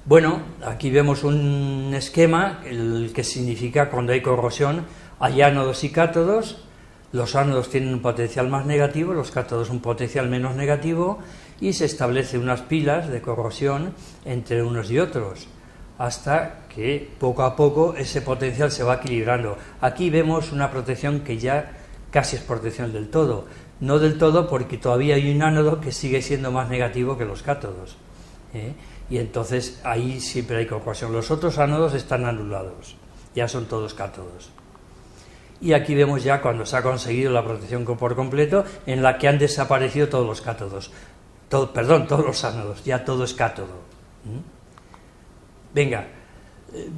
Bueno, aquí vemos un esquema, el que significa cuando hay corrosión, hay ánodos y cátodos. Los ánodos tienen un potencial más negativo, los cátodos un potencial menos negativo, y se establece unas pilas de corrosión entre unos y otros, hasta que poco a poco ese potencial se va equilibrando. Aquí vemos una protección que ya casi es protección del todo. No del todo, porque todavía hay un ánodo que sigue siendo más negativo que los cátodos, y entonces ahí siempre hay corrosión. Los otros ánodos están anulados, ya son todos cátodos. Y aquí vemos ya cuando se ha conseguido la protección por completo, en la que han desaparecido todos los cátodos. Todos los ánodos, ya todo es cátodo. Venga,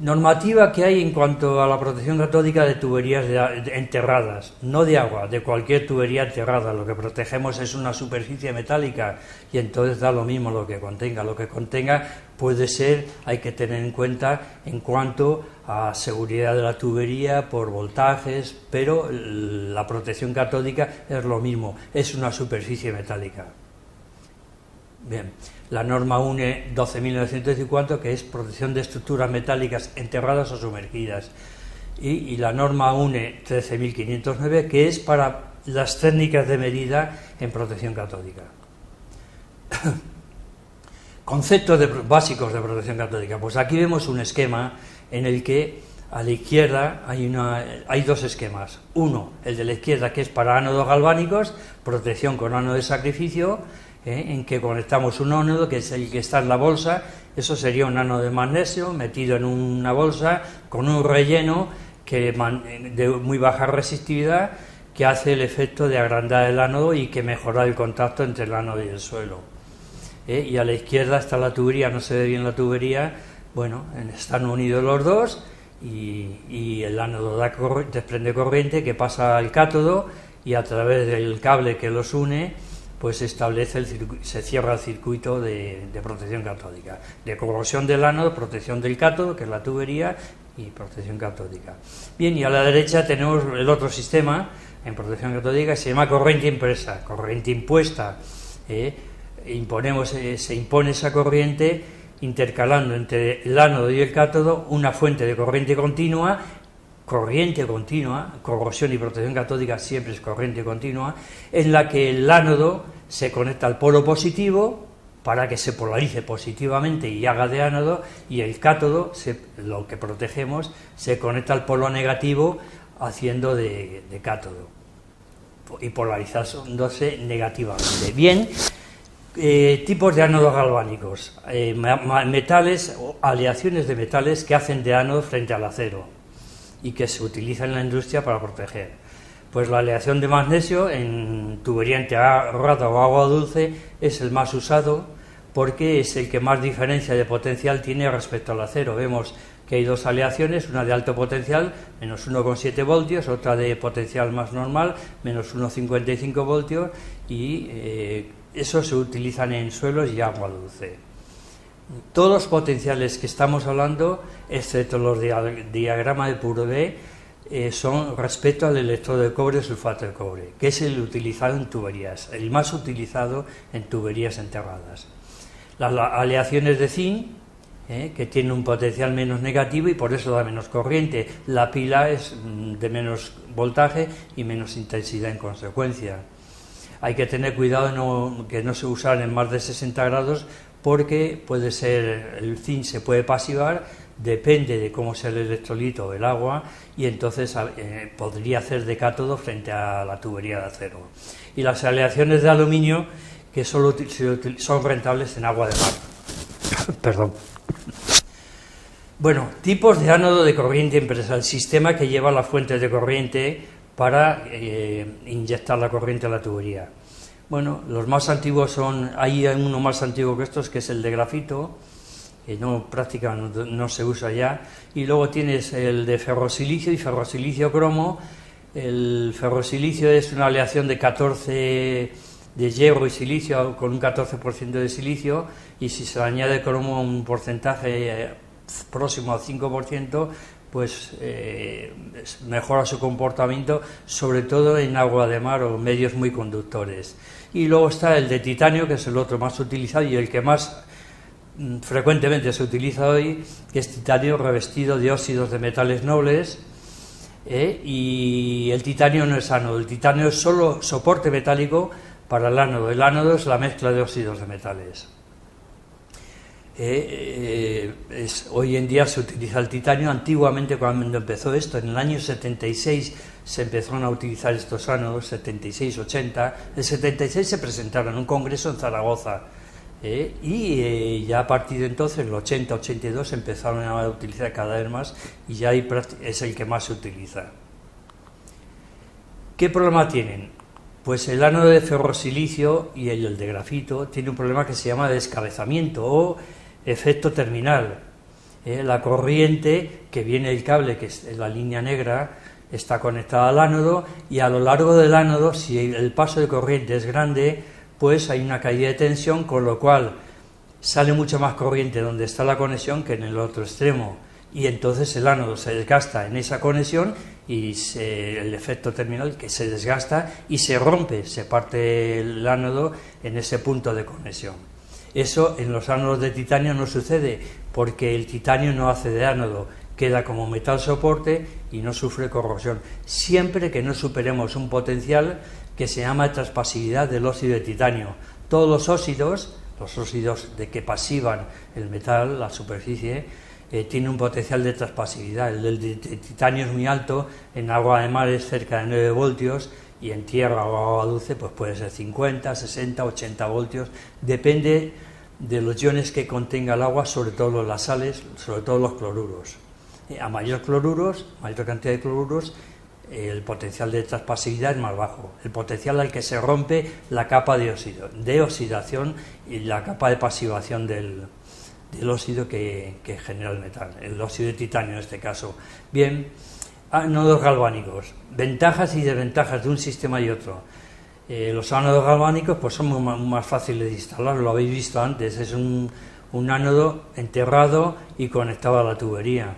normativa que hay en cuanto a la protección catódica de tuberías enterradas, no de agua, de cualquier tubería enterrada. Lo que protegemos es una superficie metálica, y entonces da lo mismo lo que contenga. Lo que contenga puede ser, hay que tener en cuenta en cuanto a seguridad de la tubería por voltajes, pero la protección catódica es lo mismo, es una superficie metálica. Bien, la norma UNE 12.950, que es protección de estructuras metálicas enterradas o sumergidas, y la norma UNE 13.509, que es para las técnicas de medida en protección catódica. Conceptos básicos de protección catódica. Pues aquí vemos un esquema en el que a la izquierda hay dos esquemas. Uno, el de la izquierda, que es para ánodos galvánicos, protección con ánodo de sacrificio, en que conectamos un ánodo, que es el que está en la bolsa. Eso sería un ánodo de magnesio metido en una bolsa con un relleno de muy baja resistividad, que hace el efecto de agrandar el ánodo y que mejora el contacto entre el ánodo y el suelo. Y a la izquierda está la tubería, no se ve bien la tubería. Bueno, están unidos los dos, y el ánodo desprende corriente que pasa al cátodo, y a través del cable que los une pues se cierra el circuito de protección catódica, de corrosión del ánodo, protección del cátodo, que es la tubería, y protección catódica. Bien, y a la derecha tenemos el otro sistema en protección catódica, que se llama corriente impresa, corriente impuesta. Se impone esa corriente intercalando entre el ánodo y el cátodo una fuente de corriente continua, corrosión y protección catódica siempre es corriente continua, en la que el ánodo se conecta al polo positivo para que se polarice positivamente y haga de ánodo, y el cátodo, lo que protegemos, se conecta al polo negativo haciendo de cátodo y polarizándose negativamente. Bien, tipos de ánodos galvánicos, metales o aleaciones de metales que hacen de ánodo frente al acero y que se utiliza en la industria para proteger. Pues la aleación de magnesio en tubería enterrada o agua dulce es el más usado, porque es el que más diferencia de potencial tiene respecto al acero. Vemos que hay dos aleaciones, una de alto potencial, menos 1,7 voltios, otra de potencial más normal, menos 1,55 voltios, y eso se utilizan en suelos y agua dulce. Todos los potenciales que estamos hablando, excepto los de diagrama de Purvé, son respecto al electrodo de cobre, sulfato de cobre, que es el utilizado en tuberías, el más utilizado en tuberías enterradas. Las aleaciones de zinc, que tienen un potencial menos negativo y por eso da menos corriente. La pila es de menos voltaje y menos intensidad en consecuencia. Hay que tener cuidado que no se usen en más de 60 grados, porque el zinc se puede pasivar, depende de cómo sea el electrolito o el agua, y entonces podría hacer de cátodo frente a la tubería de acero. Y las aleaciones de aluminio, que solo son rentables en agua de mar. Perdón. Bueno, tipos de ánodo de corriente impresa, el sistema que lleva las fuentes de corriente para inyectar la corriente a la tubería. Bueno, los más antiguos hay uno más antiguo que estos, que es el de grafito, que prácticamente no se usa ya, y luego tienes el de ferrosilicio y ferrosilicio cromo. El ferrosilicio es una aleación de 14 de hierro y silicio con un 14% de silicio, y si se le añade cromo un porcentaje próximo al 5%, pues mejora su comportamiento, sobre todo en agua de mar o medios muy conductores. Y luego está el de titanio, que es el otro más utilizado y el que más frecuentemente se utiliza hoy, que es titanio revestido de óxidos de metales nobles, y el titanio no es ánodo, el titanio es solo soporte metálico para el ánodo es la mezcla de óxidos de metales. Hoy en día se utiliza el titanio. Antiguamente, cuando empezó esto, en el año 76 se empezaron a utilizar estos ánodos, 76-80. En 76 se presentaron en un congreso en Zaragoza, y ya a partir de entonces, el 80-82, empezaron a utilizar cada vez más, y ya es el que más se utiliza. ¿Qué problema tienen? Pues el ánodo de ferrosilicio y el de grafito tiene un problema que se llama descabezamiento o efecto terminal. La corriente que viene del cable, que es la línea negra, está conectada al ánodo, y a lo largo del ánodo, si el paso de corriente es grande, pues hay una caída de tensión, con lo cual sale mucha más corriente donde está la conexión que en el otro extremo, y entonces el ánodo se desgasta en esa conexión y el efecto terminal que se desgasta y se rompe, se parte el ánodo en ese punto de conexión. Eso en los ánodos de titanio no sucede, porque el titanio no hace de ánodo, queda como metal soporte y no sufre corrosión, siempre que no superemos un potencial que se llama transpasividad del óxido de titanio. Todos los óxidos de que pasivan el metal, la superficie, tiene un potencial de transpasividad. El de titanio es muy alto, en agua de mar es cerca de 9 voltios, y en tierra o agua dulce pues puede ser 50, 60, 80 voltios, depende de los iones que contenga el agua, sobre todo las sales, sobre todo los cloruros. A mayor cantidad de cloruros, el potencial de transpasividad es más bajo, el potencial al que se rompe la capa de oxidación y la capa de pasivación del óxido que genera el metal, el óxido de titanio en este caso. Bien, ánodos galvánicos, ventajas y desventajas de un sistema y otro. Los ánodos galvánicos pues son más fáciles de instalar, lo habéis visto antes, es un ánodo enterrado y conectado a la tubería.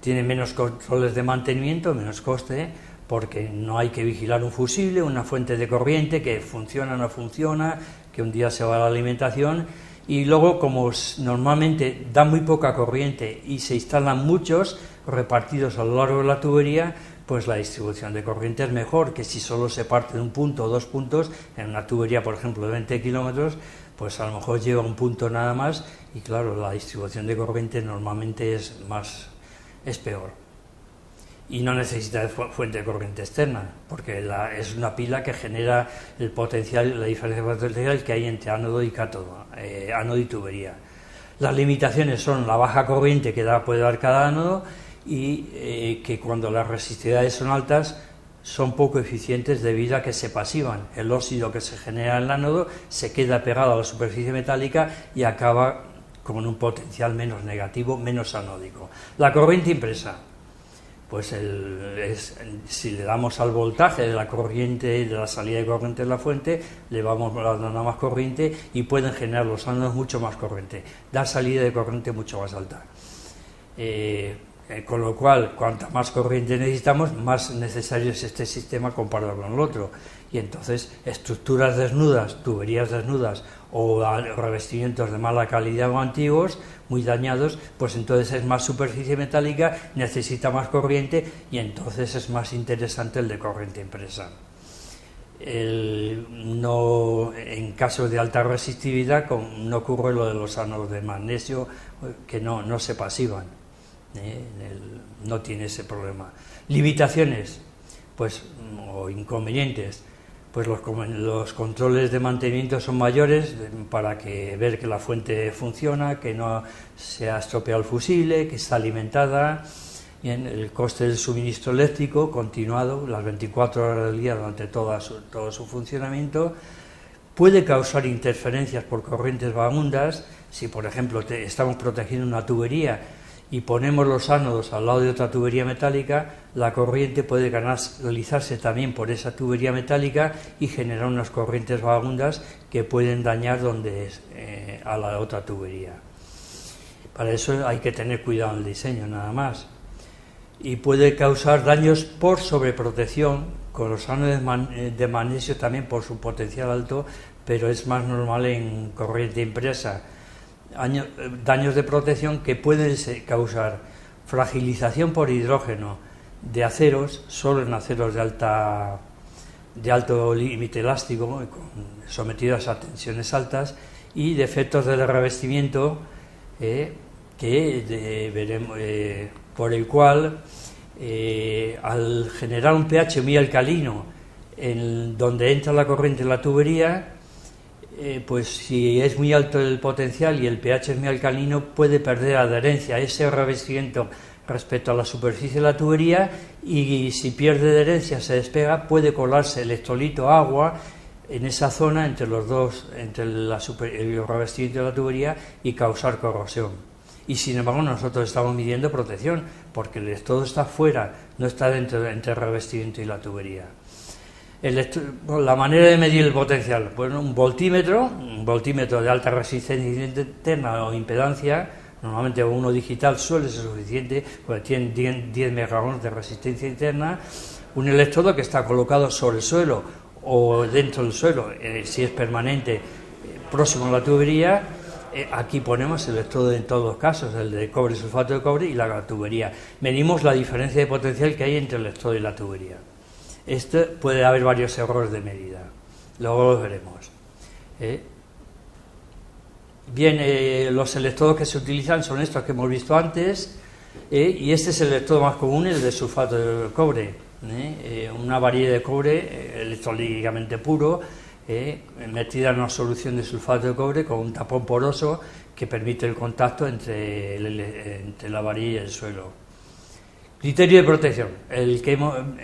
Tiene menos controles de mantenimiento, menos coste, porque no hay que vigilar un fusible, una fuente de corriente que funciona o no funciona, que un día se va a la alimentación, y luego, como normalmente da muy poca corriente y se instalan muchos repartidos a lo largo de la tubería, pues la distribución de corriente es mejor que si solo se parte de un punto o dos puntos. En una tubería, por ejemplo, de 20 kilómetros, pues a lo mejor lleva un punto nada más, y claro, la distribución de corriente normalmente es peor. Y no necesita fuente de corriente externa, porque es una pila que genera el potencial, la diferencia potencial que hay entre ánodo y cátodo, ánodo y tubería. Las limitaciones son la baja corriente que puede dar cada ánodo, y que cuando las resistividades son altas son poco eficientes debido a que se pasivan. El óxido que se genera en el ánodo se queda pegado a la superficie metálica y acaba con un potencial menos negativo, menos anódico. La corriente impresa, pues si le damos al voltaje de la corriente, de la salida de corriente de la fuente, le vamos dando más corriente y pueden generar los ánodos mucho más corriente, dar salida de corriente mucho más alta. Con lo cual, cuanta más corriente necesitamos, más necesario es este sistema comparado con el otro. Y entonces, estructuras desnudas, tuberías desnudas o revestimientos de mala calidad o antiguos, muy dañados, pues entonces es más superficie metálica, necesita más corriente, y entonces es más interesante el de corriente impresa. En casos de alta resistividad no ocurre lo de los ánodos de magnesio, que no se pasivan. No tiene ese problema. Limitaciones, pues, o inconvenientes, pues los controles de mantenimiento son mayores para ver que la fuente funciona, que no se ha estropeado el fusible, que está alimentada. Bien, el coste del suministro eléctrico continuado las 24 horas del día durante todo su funcionamiento. Puede causar interferencias por corrientes vagundas. Si, por ejemplo, estamos protegiendo una tubería y ponemos los ánodos al lado de otra tubería metálica, la corriente puede canalizarse también por esa tubería metálica y generar unas corrientes vagundas que pueden dañar a la otra tubería. Para eso hay que tener cuidado en el diseño, nada más. Y puede causar daños por sobreprotección, con los ánodos de magnesio también por su potencial alto, pero es más normal en corriente impresa. daños de protección que pueden causar fragilización por hidrógeno de aceros, solo en aceros de alto límite elástico, sometidos a tensiones altas, y defectos del revestimiento veremos, por el cual al generar un pH muy alcalino en donde entra la corriente en la tubería, pues si es muy alto el potencial y el pH es muy alcalino, puede perder adherencia a ese revestimiento respecto a la superficie de la tubería, y si pierde adherencia, se despega, puede colarse electrolito agua en esa zona entre los dos, entre el revestimiento de la tubería, y causar corrosión. Y sin embargo nosotros estamos midiendo protección, porque el electrodo está fuera, no está dentro entre el revestimiento y la tubería. La manera de medir el potencial, bueno, un voltímetro de alta resistencia interna o impedancia, normalmente uno digital suele ser suficiente, porque tiene 10 megaohms de resistencia interna, un electrodo que está colocado sobre el suelo o dentro del suelo, si es permanente, próximo a la tubería. Aquí ponemos el electrodo en todos los casos, el de cobre, sulfato de cobre, y la tubería. Medimos la diferencia de potencial que hay entre el electrodo y la tubería. Puede haber varios errores de medida, luego los veremos. Bien, los electrodos que se utilizan son estos que hemos visto antes, y este es el electrodo más común, el de sulfato de cobre, una varilla de cobre electrolíticamente puro, metida en una solución de sulfato de cobre con un tapón poroso que permite el contacto entre la varilla y el suelo. Criterio de protección, el que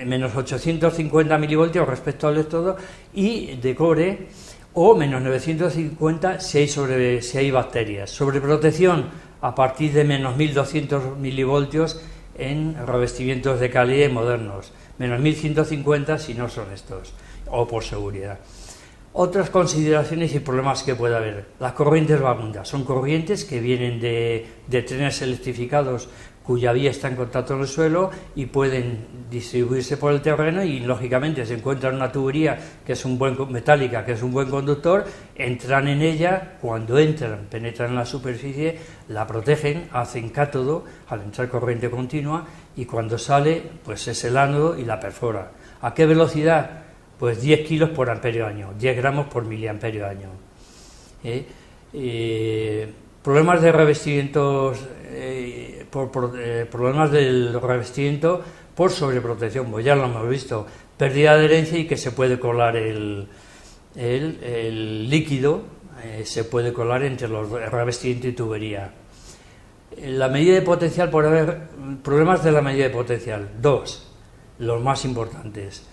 menos 850 milivoltios respecto al electrodo y de cobre, o menos 950 si hay bacterias. Sobreprotección a partir de menos 1200 milivoltios en revestimientos de calidad modernos, menos 1150 si no son estos, o por seguridad. Otras consideraciones y problemas que puede haber. Las corrientes vagabundas son corrientes que vienen de trenes electrificados cuya vía está en contacto con el suelo y pueden distribuirse por el terreno, y lógicamente se encuentran una tubería que es metálica, que es un buen conductor, entran en ella, cuando entran, penetran en la superficie, la protegen, hacen cátodo al entrar corriente continua, y cuando sale, pues es el ánodo y la perfora. ¿A qué velocidad? Pues 10 kilos por amperio año, 10 gramos por miliamperio año. Problemas de revestimientos, problemas del revestimiento por sobreprotección, pues ya lo hemos visto, pérdida de adherencia y que se puede colar el líquido, se puede colar entre los revestimiento y tubería. La medida de potencial, por haber problemas de la medida de potencial, dos, los más importantes,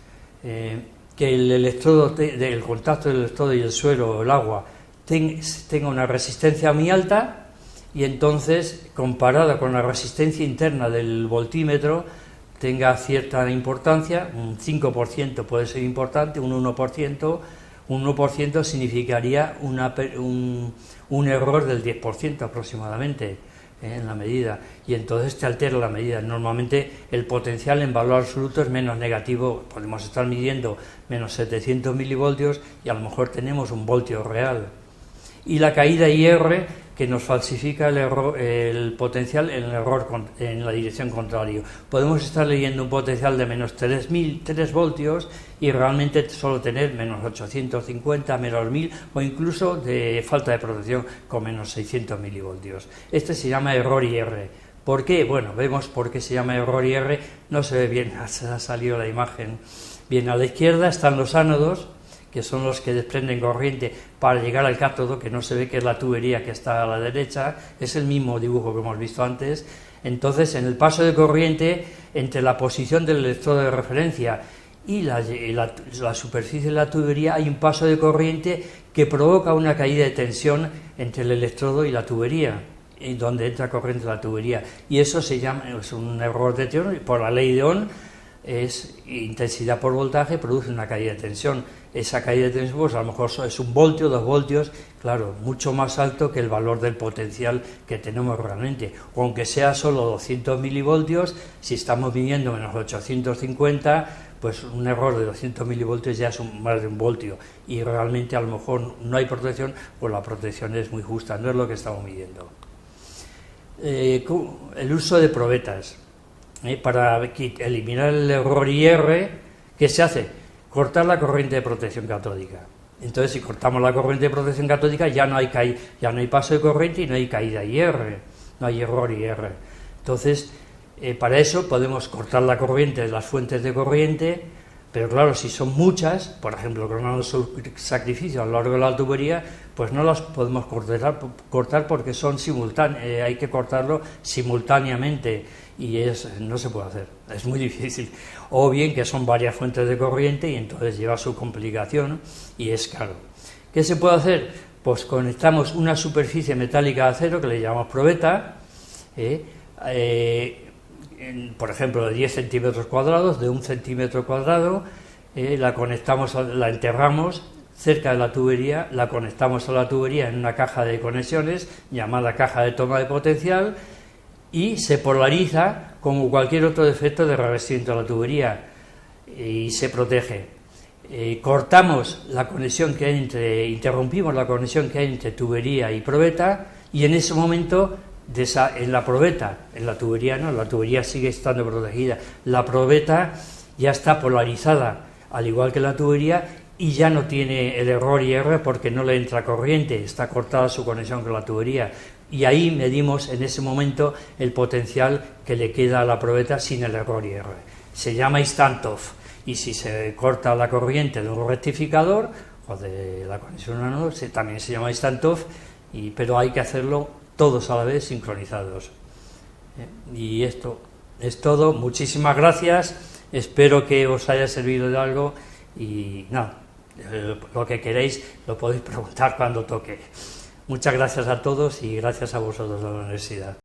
que el electrodo, el contacto del electrodo y el suelo o el agua tenga una resistencia muy alta, y entonces, comparada con la resistencia interna del voltímetro, tenga cierta importancia. Un 5% puede ser importante, un 1% significaría un error del 10% aproximadamente en la medida, y entonces te altera la medida. Normalmente el potencial en valor absoluto es menos negativo, podemos estar midiendo menos 700 milivoltios y a lo mejor tenemos un voltio real. Y la caída IR, que nos falsifica el potencial en la dirección contraria. Podemos estar leyendo un potencial de menos 3 voltios y realmente solo tener menos 850, menos 1000, o incluso de falta de protección con menos 600 milivoltios. Este se llama error IR. ¿Por qué? Bueno, vemos por qué se llama error IR. No se ve bien, ha salido la imagen. Bien, a la izquierda están los ánodos, que son los que desprenden corriente para llegar al cátodo, que no se ve, que es la tubería que está a la derecha, es el mismo dibujo que hemos visto antes. Entonces, en el paso de corriente entre la posición del electrodo de referencia y la superficie de la tubería hay un paso de corriente que provoca una caída de tensión entre el electrodo y la tubería, y donde entra corriente la tubería, y eso se llama, es un error de tensión, por la ley de Ohm, es intensidad por voltaje, produce una caída de tensión. Esa caída de tensión, pues a lo mejor es 1 voltio, 2 voltios, claro, mucho más alto que el valor del potencial que tenemos realmente. O aunque sea solo 200 milivoltios, si estamos midiendo menos 850, pues un error de 200 milivoltios ya es más de 1 voltio, y realmente a lo mejor no hay protección, pues la protección es muy justa, no es lo que estamos midiendo. El uso de probetas, para eliminar el error IR, ¿qué se hace? Cortar la corriente de protección catódica. Entonces, si cortamos la corriente de protección catódica, ya no hay paso de corriente y no hay caída IR, no hay error IR. Entonces, para eso podemos cortar la corriente de las fuentes de corriente, pero claro, si son muchas, por ejemplo, con un sacrificio a lo largo de la tubería, pues no las podemos cortar porque son simultáneas, hay que cortarlo simultáneamente y no se puede hacer, es muy difícil. O bien que son varias fuentes de corriente y entonces lleva su complicación y es caro. ¿Qué se puede hacer? Pues conectamos una superficie metálica de acero que le llamamos probeta, por ejemplo, de 10 centímetros cuadrados, de 1 centímetro cuadrado, la enterramos cerca de la tubería, la conectamos a la tubería en una caja de conexiones llamada caja de toma de potencial y se polariza como cualquier otro defecto de revestimiento de la tubería y se protege. Cortamos la conexión que hay interrumpimos la conexión que hay entre tubería y probeta y en ese momento en la probeta, en la tubería no, la tubería sigue estando protegida, la probeta ya está polarizada, al igual que la tubería, y ya no tiene el error IR porque no le entra corriente, está cortada su conexión con la tubería, y ahí medimos en ese momento el potencial que le queda a la probeta sin el error IR. Se llama instant off, y si se corta la corriente de un rectificador o de la conexión anodo, también se llama instant off, pero hay que hacerlo todos a la vez sincronizados. Y esto es todo, muchísimas gracias, espero que os haya servido de algo y nada, lo que queréis lo podéis preguntar cuando toque. Muchas gracias a todos y gracias a vosotros de la universidad.